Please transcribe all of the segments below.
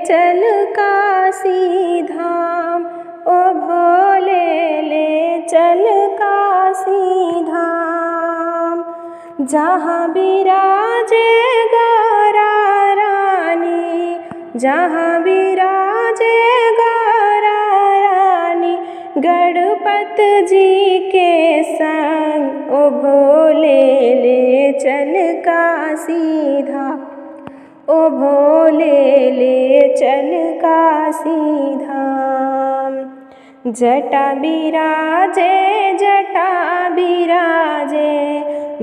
चल काशी धाम, ओ भोले ले चल काशी धाम। जहाँ विराजे गौरा रानी, जहाँ विराजे गौरा रानी, गणपति जी के संग, ओ भोले ले चल काशी धाम, ओ भोले ले चल काशी धाम। जटा बिराजे, जटा बिराजे,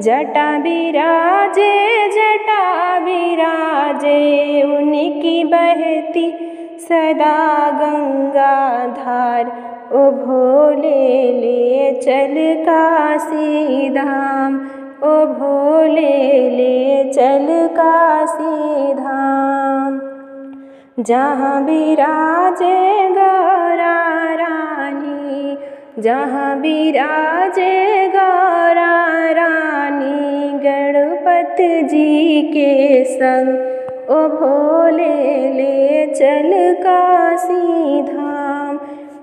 जटा बिराजे, जटा बिराजे, उनकी बहती सदा गंगा धार, ओ भोले ले चल काशी धाम, ओ भोले ले चल काशी धाम। जहाँ विराजे गौरा रानी, जहाँ विराजे गौरा रानी, गणपति जी के संग, ओ भोले ले चल काशी धाम,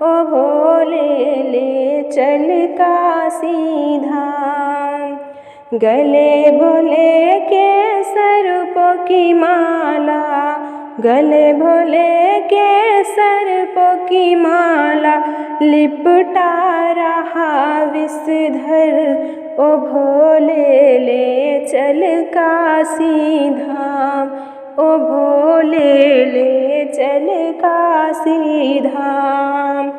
ओ भोले ले चल काशी धाम। गले भोले के सर्पों की माला, गले भोले के सर्पों की माला, लिपटा रहा विषधर, ओ भोले ले चल काशी धाम, ओ भोले ले चल काशी धाम।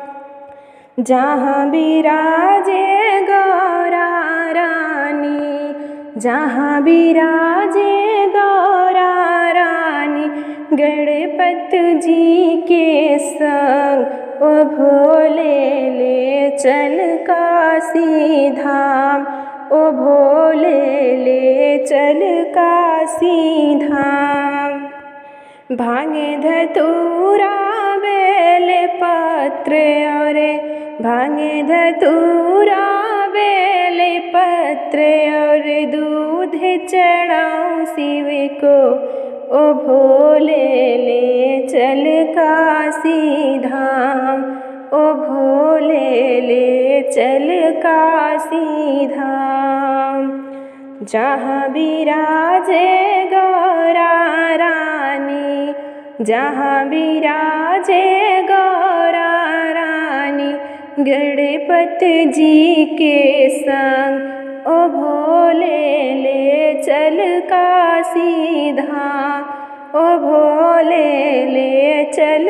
जहाँ विराजे गौरा रानी, जहाँ विराजे गौरा रानी, गणपति जी के संग, ओ भोले ले चल काशी धाम, ओ भोले ले चल काशी धाम। भांगे धतूरा बेल पत्र और, भांगे धतूरा बेल पत्र और, दूध चढ़ाऊं शिव को, ओ भोले ले चल काशी धाम, ओ भोले ले चल काशी धाम। जहाँ विराजे गौरा रानी, जहाँ विराजे गौरा रानी, गणपति जी के संग, ओ भोले ले चल काशी धाम, ओ भोले ले चल